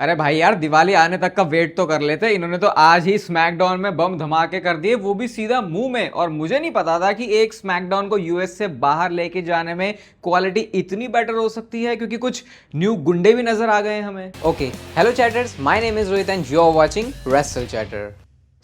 अरे भाई यार, दिवाली आने तक का वेट तो कर लेते। इन्होंने तो आज ही स्मैकडाउन में बम धमाके कर दिए, वो भी सीधा मुंह में। और मुझे नहीं पता था कि एक स्मैकडाउन को यूएस से बाहर लेके जाने में क्वालिटी इतनी बेटर हो सकती है, क्योंकि कुछ न्यू गुंडे भी नजर आ गए हमें। Okay, hello chatters, my name is Rohit and you are watching Wrestle Chatter.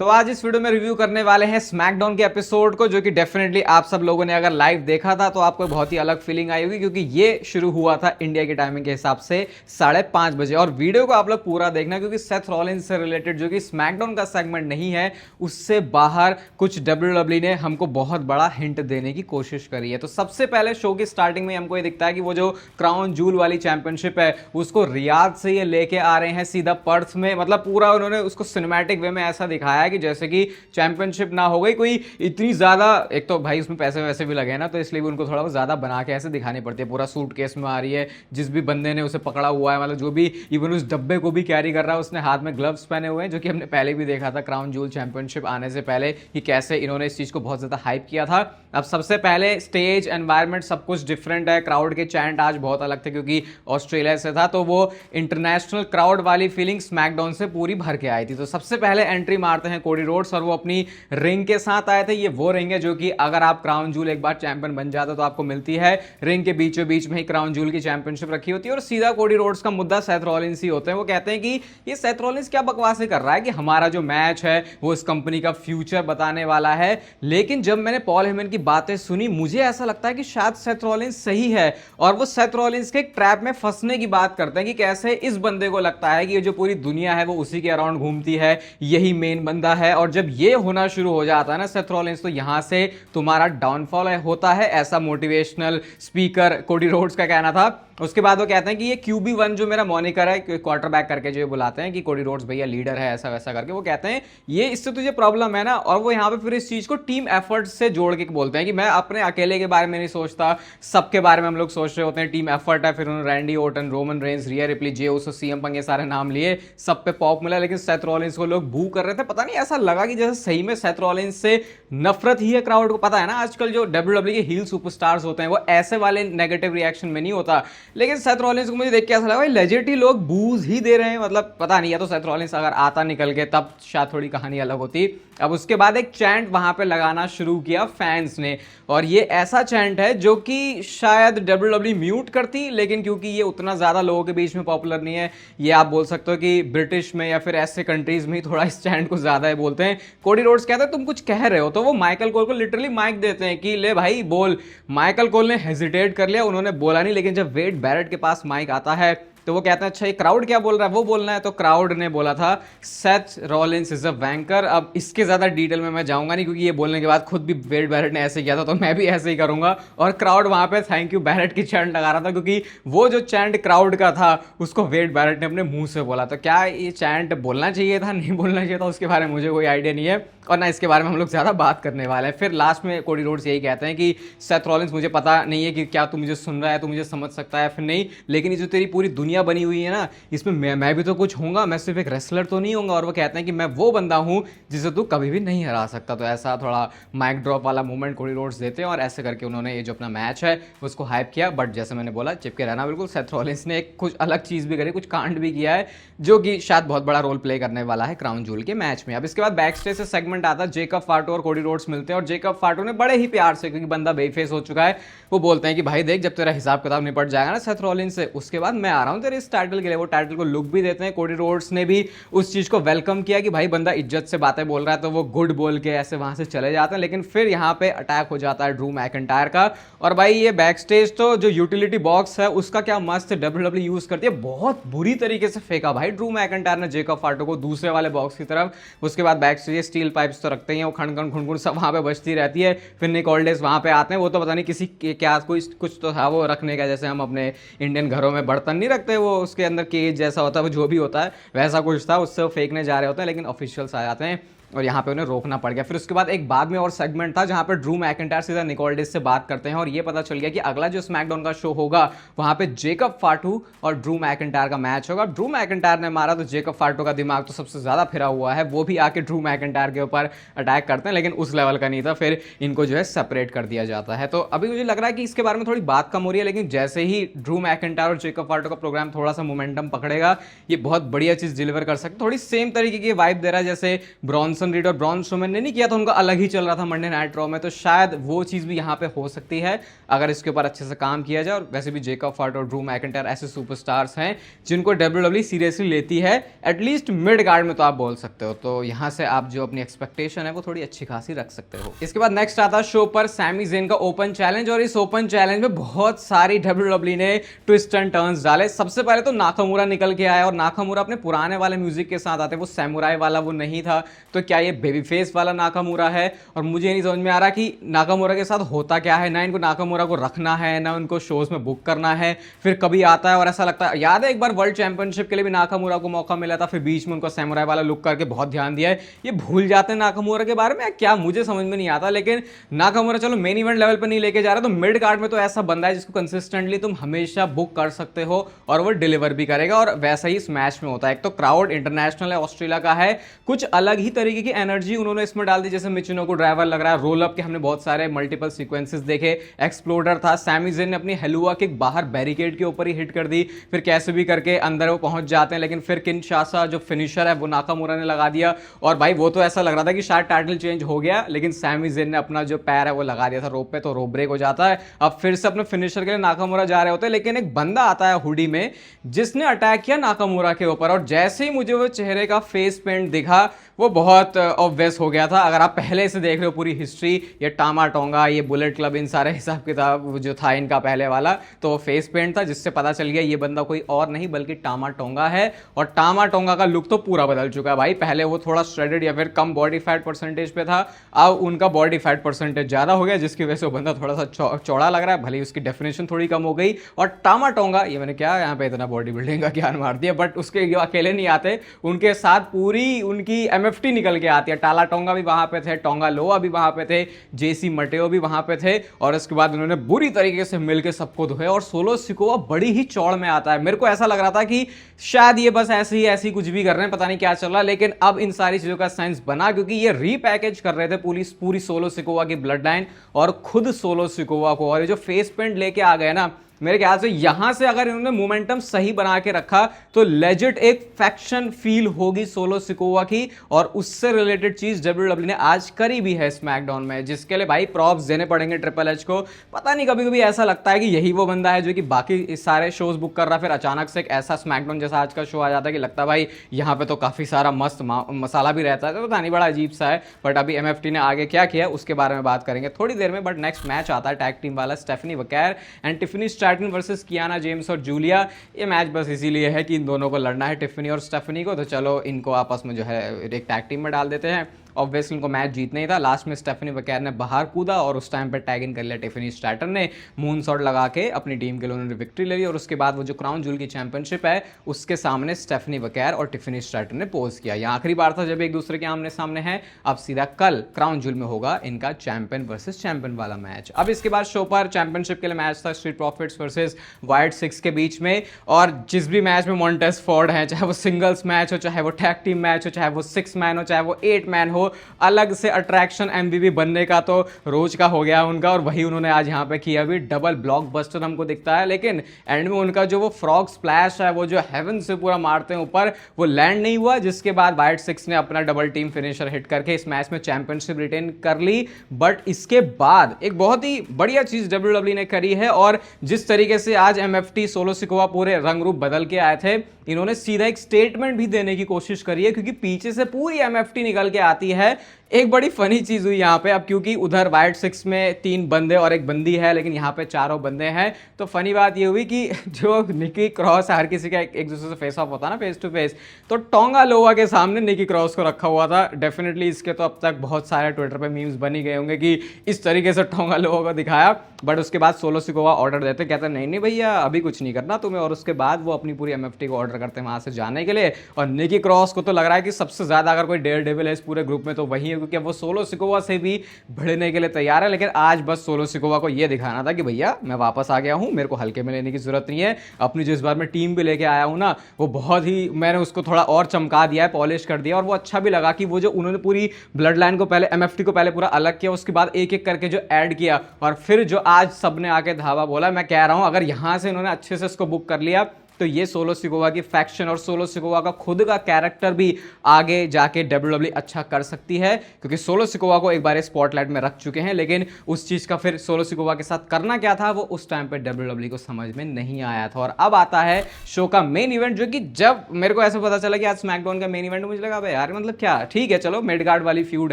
तो आज इस वीडियो में रिव्यू करने वाले हैं स्मैकडाउन के एपिसोड को, जो कि डेफिनेटली आप सब लोगों ने अगर लाइव देखा था तो आपको बहुत ही अलग फीलिंग आई होगी, क्योंकि ये शुरू हुआ था इंडिया की टाइमिंग के हिसाब से 5:30 बजे। और वीडियो को आप लोग पूरा देखना, क्योंकि सेथ रॉलिंस से रिलेटेड जो कि स्मैकडाउन का सेगमेंट नहीं है, उससे बाहर कुछ WWE ने हमको बहुत बड़ा हिंट देने की कोशिश करी है। तो सबसे पहले शो की स्टार्टिंग में हमको ये दिखता है कि वो जो क्राउन जूल वाली चैंपियनशिप है उसको रियाद से ये लेके आ रहे हैं सीधा पर्थ में। मतलब पूरा उन्होंने उसको सिनेमैटिक वे में ऐसा दिखाया कि जैसे कि चैंपियनशिप ना हो गई कोई इतनी ज्यादा। एक तो भाई उसमें पैसे वैसे भी लगे हैं ना, तो इसलिए भी उनको थोड़ा ज्यादा बना के ऐसे दिखानी पड़ती है। पूरा सूटकेस में आ रही है, जिस भी बंदे ने उसे पकड़ा हुआ है, मतलब जो भी इवन उस डब्बे को भी कैरी कर रहा है, उसने हाथ में ग्लव्स पहने हुए हैं, जो कि हमने पहले भी देखा था क्राउन जूल चैंपियनशिप आने से पहले कि कैसे इन्होंने इस चीज को बहुत ज्यादा हाइप किया था। अब सबसे पहले स्टेज एनवायरनमेंट सब कुछ डिफरेंट है। क्राउड के चैंट आज बहुत अलग थे, क्योंकि ऑस्ट्रेलिया से था, तो वो इंटरनेशनल क्राउड वाली फीलिंग स्मैकडाउन से पूरी भर के आई थी। तो सबसे पहले एंट्री मारते हैं कोडी रोड्स, और वो अपनी रिंग के साथ आए थे। ये वो रिंग है जो कि अगर आप क्राउन जूल एक बार चैंपियन बन जाते तो आपको मिलती है। रिंग के बीचों बीच में ही क्राउन जूल की चैंपियनशिप रखी होती है, और सीधा कोडी रोड्स का मुद्दा सेथ रॉलिंस ही होते हैं। वो कहते हैं कि ये सेथ रॉलिंस क्या बकवासें कर रहा है कि हमारा जो मैच है वो इस कंपनी का फ्यूचर बताने वाला है। लेकिन जब मैंने पॉल हेमन की बातें सुनी, मुझे ऐसा लगता है कि शायद सेथ रॉलिंस सही है, और वो सेथ रॉलिंस के ट्रैप में फंसने की बात करते हैं कि कैसे इस बंदे को लगता है कि ये जो पूरी दुनिया है वो उसी के अराउंड घूमती है, यही मेन बंदा है। और जब ये होना शुरू हो जाता है ना सेथ रॉलिंस, तो यहां से तुम्हारा डाउनफॉल होता है, ऐसा मोटिवेशनल स्पीकर कोडी रोड्स का कहना था। उसके बाद वो कहते हैं कि ये QB1 जो मेरा मॉनिकर है, क्वार्टरबैक करके जो ये बुलाते हैं कि कोडी रोड्स भैया लीडर है, ऐसा वैसा करके वो कहते हैं ये इससे तुझे प्रॉब्लम है ना। और वो यहाँ पे फिर इस चीज को टीम एफर्ट से जोड़ के बोलते हैं कि मैं अपने अकेले के बारे में नहीं सोचता, सबके बारे में हम लोग सोच रहे होते हैं, टीम एफर्ट है। फिर उन्होंने Randy Orton, Roman Reigns, Rhea Ripley, Jey Uso, CM Punk, ये सारे नाम लिए, सब पे पॉप मिला। लेकिन सेथ रॉलिंस को लोग बू कर रहे थे। पता नहीं, ऐसा लगा कि जैसे सही में सेथ रॉलिंस से नफरत ही है क्राउड को। पता है ना, आजकल जो WWE के हील सुपरस्टार्स होते हैं वो ऐसे वाले नेगेटिव रिएक्शन में नहीं होता। लेकिन सेथ रॉलिंस को मुझे देख के ऐसा लगा भाई लेजिट ही लोग बूज ही दे रहे हैं। मतलब पता नहीं, या तो सेथ रॉलिंस अगर आता निकल के तब शायद थोड़ी कहानी अलग होती। अब उसके बाद एक चैंट वहां पे लगाना शुरू किया फैंस ने, और ये ऐसा चैंट है जो कि शायद WWE म्यूट करती, लेकिन क्योंकि ये उतना ज्यादा लोगों के बीच में पॉपुलर नहीं है, ये आप बोल सकते हो कि ब्रिटिश में या फिर ऐसे कंट्रीज में ही थोड़ा इस चैंट को ज्यादा है बोलते हैं। कोडी रोड्स कहते हैं तुम कुछ कह रहे हो, तो वो माइकल कोल को लिटरली माइक देते हैं कि ले भाई बोल। माइकल कोल ने हेजिटेट कर लिया, उन्होंने बोला नहीं। लेकिन जब वेड बैरेट के पास माइक आता है तो वो कहते हैं अच्छा ये क्राउड क्या बोल रहा है, वो बोलना है। तो क्राउड ने बोला था सेथ रॉलिंस इज अ वैंकर। अब इसके ज्यादा डिटेल में मैं जाऊंगा नहीं, क्योंकि ये बोलने के बाद खुद भी वेड बैरेट ने ऐसे किया था, तो मैं भी ऐसे ही करूंगा। और क्राउड वहां पे थैंक यू बैरेट की चैंट लगा रहा था, क्योंकि वो जो चैंट क्राउड का था उसको वेड बैरेट ने अपने मुंह से बोला। तो क्या ये चैंट बोलना चाहिए था, नहीं बोलना चाहिए था, उसके बारे में मुझे कोई आइडिया नहीं है, और ना इसके बारे में हम लोग ज्यादा बात करने वाले हैं। फिर लास्ट में कोडी रोड्स यही कहते हैं कि सेथ रॉलिंस मुझे पता नहीं है कि क्या तू मुझे सुन रहा है, तू मुझे समझ सकता है फिर नहीं, लेकिन ये जो तेरी पूरी दुनिया बनी हुई है ना, इसमें मैं भी तो कुछ होऊंगा, मैं सिर्फ एक रेसलर तो नहीं होऊंगा। और वो कहते हैं कि मैं वो बंदा हूं जिसे तू कभी भी नहीं हरा सकता। तो ऐसा थोड़ा माइक ड्रॉप वाला मूवमेंट कोडी रोड्स देते हैं, और ऐसे करके उन्होंने ये जो अपना मैच है उसको हाइप किया। बट जैसे मैंने बोला, चिपके रहना बिल्कुल। सेथ रॉलिंस ने एक कुछ अलग चीज भी करी, कुछ कांड भी किया है, जो कि शायद बहुत बड़ा रोल प्ले करने वाला है क्राउन जूल के मैच में। अब इसके बाद बैक स्टेज से सेगमेंट आता है, जेकब फार्टो और कोडी रोड्स मिलते हैं, और जेकब फार्टो ने बड़े ही प्यार से, क्योंकि बंदा बेफेस हो चुका है, वो बोलते हैं कि भाई देख, जब तेरा हिसाब किताब निपट जाएगा ना सेथ रॉलिंस से, उसके बाद मैं आ रहा हूं तेरे इस टाइटल के लिए। वो टाइटल को लुक भी देते हैं। कोडी रोड्स ने भी उस चीज को वेलकम किया कि भाई बंदा इज्जत से बातें बोल रहा है, तो वो गुड बोल के ऐसे वहां से चले जाते हैं। लेकिन फिर यहाँ पे अटैक हो जाता है ड्रू मैकिंटायर का, और भाई ये बैक स्टेज तो जो यूटिलिटी बॉक्स है उसका क्या मस्त WWE यूज करती है, बहुत बुरी तरीके से फेंका भाई ड्रू मैकिंटायर ने जेकब फार्टो को दूसरे वाले बॉक्स की तरफ। उसके बाद बैक स्टेज स्टील पाइप्स तो रखते ही हैं, वो खंड खंड खुंड सब वहां पे बजती रहती है। फिर निक ऑल्डेस वहां पे आते हैं, वो तो पता नहीं किसी क्या कोई कुछ तो था वो रखने का, जैसे हम अपने इंडियन घरों में बर्तन नहीं रखते, वो उसके अंदर केज जैसा होता है, वो जो भी होता है वैसा कुछ था, उससे वो फेंकने जा रहे होते हैं। लेकिन ऑफिशियल्स आ जाते हैं, और यहाँ पे उन्हें रोकना पड़ गया। फिर उसके बाद एक बाद में और सेगमेंट था जहाँ पे ड्रू मैकिंटायर सीधा निकोल्डिस से बात करते हैं और ये पता चल गया कि अगला जो स्मैकडाउन का शो होगा वहाँ पे जेकब फाटू और ड्रू मैकिंटायर का मैच होगा। ड्रू मैकिंटायर ने मारा तो जेकब फाटू का दिमाग तो सबसे ज़्यादा फिरा हुआ है, वो भी आके ड्रू मैकिंटायर के ऊपर अटैक करते हैं, लेकिन उस लेवल का नहीं था। फिर इनको जो है सेपरेट कर दिया जाता है। तो अभी मुझे लग रहा है कि इसके बारे में थोड़ी बात कम हो रही है, लेकिन जैसे ही ड्रू मैकिंटायर और जेकब फाटू का प्रोग्राम थोड़ा सा मोमेंटम पकड़ेगा, ये बहुत बढ़िया चीज़ डिलीवर कर सकते। थोड़ी सेम तरीके की वाइब दे रहा है जैसे ब्रॉन्सन रीड और ब्रॉन स्ट्रोमैन ने नहीं किया था, उनका अलग ही चल रहा था मंडे नाइट रॉ में। तो शायद वो चीज़ भी यहाँ पे हो सकती है अगर इसके ऊपर अच्छे से काम किया जाए। और वैसे भी जेकब फाटू और ड्रू मैकिंटायर ऐसे सुपरस्टार्स हैं जिनको WWE सीरियसली लेती है, एटलीस्ट मिड गार्ड में तो आप बोल सकते हो। तो यहाँ से आप जो अपनी एक्सपेक्टेशन है वो थोड़ी अच्छी खासी रख सकते हो। इसके बाद नेक्स्ट आता है शो पर सैमी ज़ेन का ओपन चैलेंज, और इस ओपन चैलेंज में बहुत सारी WWE ने ट्विस्ट एंड टर्न्स डाले। सबसे पहले तो नाकामुरा निकल के आया और नाकामुरा अपने पुराने वाले म्यूजिक के साथ आते, वो सैमुराई वाला वो नहीं था। तो क्या ये बेबी फेस वाला नाकामुरा है? और मुझे नहीं समझ में आ रहा कि नाकामुरा के साथ होता क्या है। ना इनको नाकामुरा को रखना है, ना उनको शोज में बुक करना है। फिर कभी आता है और ऐसा लगता है, याद है एक बार वर्ल्ड चैंपियनशिप के लिए भी नाकामुरा को मौका मिला था, फिर बीच में उनको सैमुराई वाला लुक करके बहुत ध्यान दिया है। ये भूल जाते हैं नाकामुरा के बारे में, क्या मुझे समझ में नहीं आता। लेकिन नाकामुरा चलो मेन इवेंट लेवल पर नहीं लेके जा रहा, तो मिड कार्ड में तो ऐसा बंदा है जिसको कंसिस्टेंटली तुम हमेशा बुक कर सकते हो और वो डिलीवर भी करेगा। और वैसा ही स्मैश में होता है। एक तो क्राउड इंटरनेशनल है, ऑस्ट्रेलिया का है, कुछ अलग ही तरीके की एनर्जी उन्होंने इसमें डाल दी। जैसे मिचिनो को ड्राइवर लग रहा है, रोल अप के हमने बहुत सारे मल्टीपल सीक्वेंसेस देखे, एक्सप्लोडर था, सैमी ज़ेन ने अपनी हेलुआ किक बाहर बैरिकेड के ऊपर ही हिट कर दी, फिर कैसे भी करके अंदर वो पहुंच जाते हैं। लेकिन फिर किनशासा जो फिनिशर है वो नाकामुरा ने लगा दिया, और भाई वो तो ऐसा लग रहा था कि शायद टाइटल चेंज हो गया, लेकिन सैमी ज़ेन ने अपना जो पैर है वो लगा दिया था रोप पे, तो रोप ब्रेक हो जाता है। अब फिर से अपने फिनिशर के लिए नाकामुरा जा रहे होते हैं, लेकिन एक बंदा आता है हुडी में जिसने अटैक किया नाकामुरा के ऊपर, और जैसे ही मुझे वो चेहरे का फेस पेंट दिखा वो बहुत ऑब्वियस हो गया था। अगर आप पहले से देख रहे हो पूरी हिस्ट्री, ये टामा टोंगा, ये बुलेट क्लब, इन सारे हिसाब किताब जो था इनका पहले वाला, तो वो फेस पेंट था जिससे पता चल गया ये बंदा कोई और नहीं बल्कि टामा टोंगा है। और टामा टोंगा का लुक तो पूरा बदल चुका है भाई। पहले वो थोड़ा श्रेडेड या फिर कम बॉडी फैट परसेंटेज पे था, अब उनका बॉडी फैट परसेंटेज ज़्यादा हो गया, जिसकी वजह से वो बंदा थोड़ा सा चौड़ा लग रहा है। भले उसकी डेफिनेशन थोड़ी कम हो गई। और टामा टोंगा, ये मैंने क्या यहाँ पे इतना बॉडी बिल्डिंग का ज्ञान मार दिया, बट उसके अकेले नहीं आते, उनके साथ पूरी उनकी MFT निकल के आती है। टाला टोंगा भी वहां पे थे, टोंगा लोआ भी वहां पे थे, जेसी मटेओ भी वहां पे थे, और उसके बाद उन्होंने बुरी तरीके से मिलकर सबको धोया। और सोलो सिकोआ बड़ी ही चौड़ में आता है। मेरे को ऐसा लग रहा था कि शायद ये बस ऐसी कुछ भी कर रहे हैं, पता नहीं क्या चल रहा है, लेकिन अब इन सारी चीजों का सेंस बना, क्योंकि ये रीपैकेज कर रहे थे पूरी सोलो सिकोआ की ब्लड लाइन और खुद सोलो सिकोआ को। और ये जो फेस पेंट लेके आ गए ना, मेरे ख्याल से यहां से अगर इन्होंने मोमेंटम सही बना के रखा तो लेजिट एक फैक्शन फील होगी सोलो सिकोआ की, और उससे रिलेटेड चीज WWE ने आज करी भी है स्मैकडाउन में, जिसके लिए भाई प्रॉप्स देने पड़ेंगे ट्रिपल एच को। पता नहीं, कभी कभी ऐसा लगता है कि यही वो बंदा है जो कि बाकी इस सारे शोज बुक कर रहा है, फिर अचानक से एक ऐसा स्मैकडाउन जैसा आज का शो आ जाता है कि लगता है भाई यहाँ पे तो काफी सारा मस्त मसाला भी रहता है। तो पता नहीं, बड़ा अजीब सा है। बट अभी MFT ने आगे क्या किया उसके बारे में बात करेंगे थोड़ी देर में। बट नेक्स्ट मैच आता है टैग टीम वाला, Stephanie Vaquer and Tiffany Stratton versus Kiana James और जूलिया। ये मैच बस इसीलिए है कि इन दोनों को लड़ना है, टिफनी और स्टेफनी को, तो चलो इनको आपस में जो है एक टैग टीम में डाल देते हैं। ऑब्वियसली उनको मैच जीतना ही था। लास्ट में स्टेफनी वकैर ने बाहर कूदा और उस टाइम पर टैग इन कर लिया टिफनी स्ट्रैटन ने, मून शॉट लगा के अपनी टीम के लिए उन्होंने विक्ट्री ले ली। और उसके बाद वो जो क्राउन जूल की चैंपियनशिप है उसके सामने स्टेफनी वकैर और टिफनी स्ट्रैटन ने पोज किया। यह आखिरी बार था जब एक दूसरे के आमने सामने है। अब सीधा कल क्राउन जूल में होगा इनका चैंपियन वर्सेस चैंपियन वाला मैच। अब इसके बाद शो पर चैंपियनशिप के लिए मैच था street profits versus white six के बीच में। और जिस भी मैच में मॉन्टेस फोर्ड है, चाहे वो सिंगल्स मैच हो, चाहे वो टैग टीम मैच हो, चाहे वो 6 मैन हो, चाहे वो 8 मैन हो, अलग से अट्रैक्शन MVP बनने का तो रोज का हो गया उनका। और वही उन्होंने आज यहाँ पे किया भी, डबल ब्लॉकबस्टर हमको दिखता है। लेकिन एंड में उनका जो वो फ्रॉग स्प्लैश है, वो जो हेवन से पूरा मारते हैं ऊपर, वो लैंड नहीं हुआ, जिसके बाद वाइट सिक्स ने अपना डबल टीम फिनिशर हिट करके इस मैच में चैंपियनशिप रिटेन कर ली। बट इसके बाद एक बहुत ही बढ़िया चीज WWE ने करी है, और जिस तरीके से आज MFT सोलो सिकोआ पूरे रंग रूप बदल के आए थे, इन्होंने सीधा एक स्टेटमेंट भी देने की कोशिश करी है, क्योंकि पीछे से पूरी MFT निकल के आती है। एक बड़ी फनी चीज हुई यहाँ पे, अब क्योंकि उधर वाइट सिक्स में 3 बंदे और एक बंदी है, लेकिन यहाँ पे 4 बंदे हैं। तो फनी बात ये हुई कि जो निकी क्रॉस, हर किसी का एक दूसरे से फेस ऑफ होता है ना, फेस टू फेस, तो टोंगा लोआ के सामने निकी क्रॉस को रखा हुआ था। डेफिनेटली इसके तो अब तक बहुत सारे ट्विटर पे मीम्स बनी गए होंगे कि इस तरीके से टोंगा लोआ को दिखाया। बट उसके बाद सोलो सिकोवा ऑर्डर देते, कहते नहीं नहीं भैया अभी कुछ नहीं करना तुम्हें, और उसके बाद वो अपनी पूरी एमएफटी को ऑर्डर करते हैं वहां से जाने के लिए। और निकी क्रॉस को तो लग रहा है कि सबसे ज्यादा अगर कोई डेयर डेविल है इस पूरे ग्रुप में तो वही है, क्योंकि वो सोलो सिकोवा से भी भिड़ने के लिए तैयार है। लेकिन आज बस सोलो सिकोवा को ये दिखाना था कि भैया मैं वापस आ गया हूं, मेरे को हल्के में लेने की जरूरत नहीं है। अपनी जो इस बार मैं टीम भी लेके आया हूं ना, वो बहुत ही मैंने उसको थोड़ा और चमका दिया है, पॉलिश कर दिया, और वो अच्छा भी लगा कि वो जो उन्होंने पूरी ब्लड लाइन को पहले एमएफटी को पहले पूरा अलग किया, उसके बाद एक एक करके जो ऐड किया, और फिर जो आज सबने आके धावा बोला। मैं कह रहा हूं अगर यहां से इन्होंने अच्छे से इसको बुक कर लिया तो ये सोलो सिकोवा की फैक्शन और सोलो सिकोवा का खुद का कैरेक्टर भी आगे जाके डब्ल्यूडब्ल्यू अच्छा कर सकती है, क्योंकि सोलो सिकोवा को एक बार स्पॉटलाइट में रख चुके हैं। लेकिन उस चीज का फिर सोलो सिकोवा के साथ करना क्या था वो उस टाइम पे डब्ल्यूडब्ल्यू को समझ में नहीं आया था। और अब आता है शो का मेन इवेंट, जो कि जब मेरे को ऐसे पता चला कि आज स्मैकडाउन का मेन इवेंट, मुझे लगा भाई यार मतलब क्या, ठीक है चलो मिडगार्ड वाली फ्यूड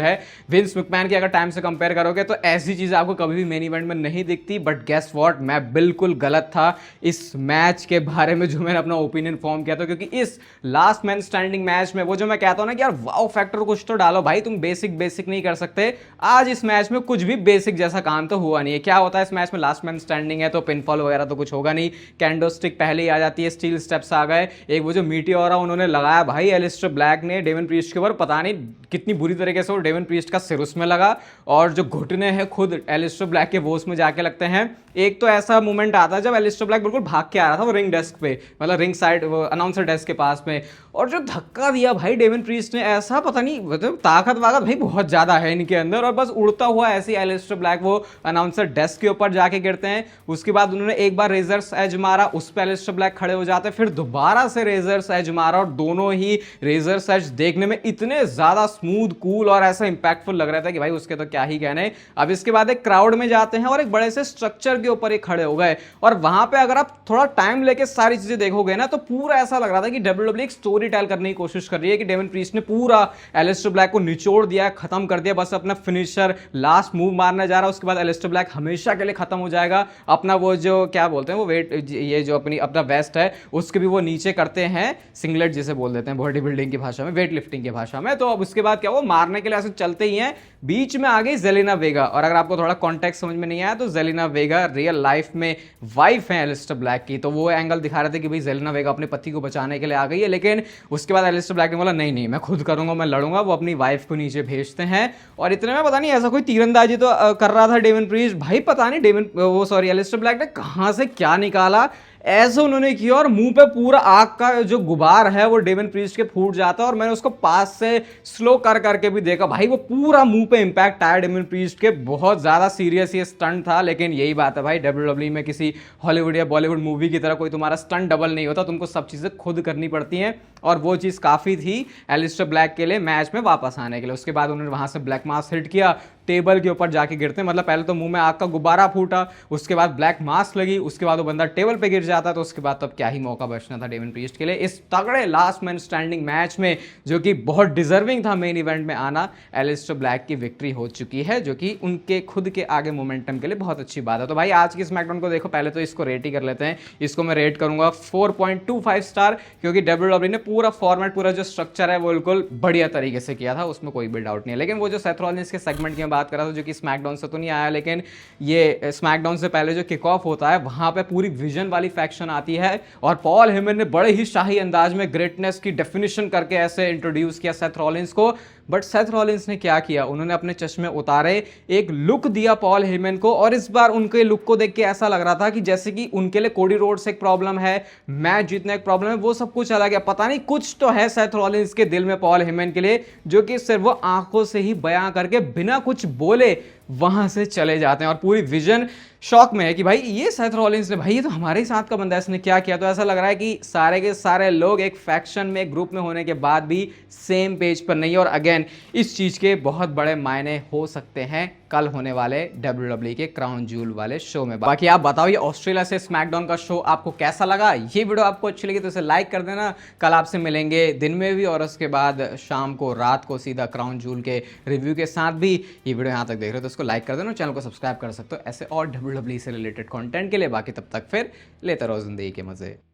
है विंस मैकमैन की, अगर टाइम से कंपेयर करोगे तो ऐसी चीज आपको कभी भी मेन इवेंट में नहीं दिखती। बट गेस व्हाट, मैं बिल्कुल गलत था इस मैच के बारे में जो मैंने अपना ओपिनियन फॉर्म किया था, क्योंकि इस लास्ट मैन स्टैंडिंग मैच में वो जो मैं कहता हूं ना कि यार वाओ फैक्टर कुछ तो डालो भाई, तुम बेसिक नहीं कर सकते। आज इस मैच में कुछ भी बेसिक जैसा काम तो हुआ नहीं है। क्या होता है इस मैच में, लास्ट मैन स्टैंडिंग है तो पिनफॉल वगैरह तो कुछ होगा नहीं, कैंडोस्टिक पहले ही आ जाती है, स्टील स्टेप्स आ गए, एक वो जो मीटियोरा उन्होंने लगाया भाई एलिस्टर ब्लैक ने डेवन प्रीस्ट के ऊपर, पता नहीं कितनी बुरी तरीके से वो डेवन प्रीस्ट का सिर उसमें लगा, और जो घुटने हैं खुद एलिस्टर ब्लैक के वो उसमें जाके लगते हैं। एक तो ऐसा मोमेंट आता है जब एलिस्टर ब्लैक बिल्कुल भाग के आ रहा था वो रिंग डेस्क पे, मतलब रिंग साइड अनाउंसर डेस्क के पास में, और जो धक्का दिया भाई डेवन प्रीस्ट ने, ऐसा पता नहीं मतलब ताकत वाकत भाई बहुत ज्यादा है इनके अंदर, और बस उड़ता हुआ ऐसे एलिस्टर ब्लैक वो अनाउंसर डेस्क के ऊपर जाके गिरते हैं। उसके बाद उन्होंने एक बार रेजर्स एज मारा, उस पर एलिस्टर ब्लैक खड़े हो जाते हैं, फिर दोबारा से रेजर्स एज मारा, और दोनों ही रेजर्स एज देखने में इतने ज्यादा स्मूथ कूल और ऐसा इंपैक्टफुल लग रहा था कि भाई उसके तो क्या ही कहने। अब इसके बाद एक क्राउड में जाते हैं और एक बड़े से स्ट्रक्चर के ऊपर एक खड़े हो गए, और वहां पे अगर आप थोड़ा टाइम लेके सारी चीजें देखोगे ना तो पूरा ऐसा लग रहा था कि डब्ल्यूडब्ल्यू एक स्टोरी टेल करने की कोशिश कर रही है कि डेवन प्रीस्ट ने पूरा एलिस्टर ब्लैक को निचोड़ दिया, खत्म कर दिया, बस अपना फिनिशर लास्ट मूव मारने जा रहा है, उसके बाद एलिस्टर ब्लैक हमेशा के लिए खत्म हो जाएगा। अपना वो जो क्या बोलते हैं वो वेट, ये जो अपना वेस्ट है उसके भी वो नीचे करते हैं, सिंगलेट जिसे बोल देते हैं बॉडी बिल्डिंग की भाषा में, वेट लिफ्टिंग की भाषा में। तो अब उसके बाद क्या, वो मारने के लिए ऐसे चलते ही हैं, बीच में आ गई जेलिना वेगा। और अगर आपको थोड़ा कॉन्टेक्स्ट समझ में नहीं आया तो जेलिना वेगा रियल लाइफ में वाइफ है एलिस्टर ब्लैक की, तो वो एंगल दिखा रहे थे कि भाई जेलिना वेगा अपने पति को बचाने के लिए आ गई है। लेकिन उसके बाद एलिस्टर ब्लैक ने बोला नहीं नहीं मैं खुद करूंगा, मैं लड़ूंगा। वो अपनी वाइफ को नीचे भेजते हैं, और इतने में पता नहीं ऐसा कोई तीरंदाजी तो कर रहा था डेवन प्रीस्ट, भाई पता नहीं एलिस्टर ब्लैक ने कहां से क्या निकाला, ऐसे उन्होंने किया और मुंह पे पूरा आग का जो गुबार है वो डेवन प्रीस्ट के फूट जाता है। और मैंने उसको पास से स्लो कर करके भी देखा, भाई वो पूरा मुंह पे इंपैक्ट आया डेवन प्रीस्ट के, बहुत ज्यादा सीरियस ये स्टंट था। लेकिन यही बात है भाई, डब्ल्यूडब्ल्यू में किसी हॉलीवुड या बॉलीवुड मूवी की तरह कोई तुम्हारा स्टंट डबल नहीं होता, तुमको सब चीजें खुद करनी पड़ती हैं, और वो चीज काफी थी एलिस्टर ब्लैक के लिए मैच में वापस आने के लिए। उसके बाद उन्होंने वहां से ब्लैक मास्क हिट किया, टेबल के ऊपर जाके गिरते हैं, मतलब पहले तो मुंह में आग का गुब्बारा फूटा, उसके बाद ब्लैक मास्क लगी, उसके बाद वो बंदा टेबल पे गिर जाता, तो उसके बाद तो अब क्या ही मौका बचना था डेवन प्रीस्ट के लिए इस तगड़े लास्ट मैन स्टैंडिंग मैच में, जो कि बहुत डिजर्विंग था मेन इवेंट में आना। एलिस्टर ब्लैक की विक्ट्री हो चुकी है, जो कि उनके खुद के आगे मोमेंटम के लिए बहुत अच्छी बात है। तो भाई आज की स्मैकडाउन को देखो, पहले तो इसको रेट ही कर लेते हैं। इसको मैं रेट करूंगा 4.25 स्टार, क्योंकि डब्ल्यूडब्ल्यू ने पूरा फॉर्मेट, पूरा जो स्ट्रक्चर है वो बिल्कुल बढ़िया तरीके से किया था, उसमें कोई भी डाउट नहीं है। लेकिन वो जो सेथ रॉलिंस के सेगमेंट की मैं बात कर रहा था, जो कि स्मैकडाउन से तो नहीं आया, लेकिन ये स्मैकडाउन से पहले जो किक ऑफ होता है वहां पे पूरी विजन वाली फैक्शन आती है, और पॉल हेमन ने बड़े ही शाही अंदाज में ग्रेटनेस की डेफिनेशन करके ऐसे इंट्रोड्यूस किया सेथ रॉलिंस को। बट सेथ रॉलिंस ने क्या किया, उन्होंने अपने चश्मे उतारे, एक लुक दिया पॉल हेमन को, और इस बार उनके लुक को देख के ऐसा लग रहा था कि जैसे कि उनके लिए कोडी रोड्स एक प्रॉब्लम है, मैच जीतना एक प्रॉब्लम है, वो सब कुछ अलग है। पता नहीं कुछ तो है सेथ रॉलिंस के दिल में पॉल हेमन के लिए, जो कि सिर्फ वो आंखों से ही बयां करके बिना कुछ बोले वहां से चले जाते हैं, और पूरी विजन शॉक में है कि भाई ये सेथ रॉलिंस ने, भाई ये तो हमारे ही साथ का बंदा है, इसने क्या किया। तो ऐसा लग रहा है कि सारे के सारे लोग एक फैक्शन में, ग्रुप में होने के बाद भी सेम पेज पर नहीं है। और अगेन इस चीज के बहुत बड़े मायने हो सकते हैं कल होने वाले डब्ल्यूडब्ल्यू के क्राउन जूल वाले शो में। बाकी आप बताओ ये ऑस्ट्रेलिया से स्मैकडाउन का शो आपको कैसा लगा, ये वीडियो आपको अच्छी लगी तो इसे लाइक कर देना। कल आपसे मिलेंगे दिन में भी, और उसके बाद शाम को, रात को सीधा क्राउन जूल के रिव्यू के साथ भी। ये वीडियो यहाँ तक देख रहे हो तो इसको लाइक कर देना, चैनल को सब्सक्राइब कर सकते हो ऐसे और डब्ल्यूडब्ल्यू से रिलेटेड कंटेंट के लिए। बाकी तब तक फिर लेते रहो जिंदगी के मजे।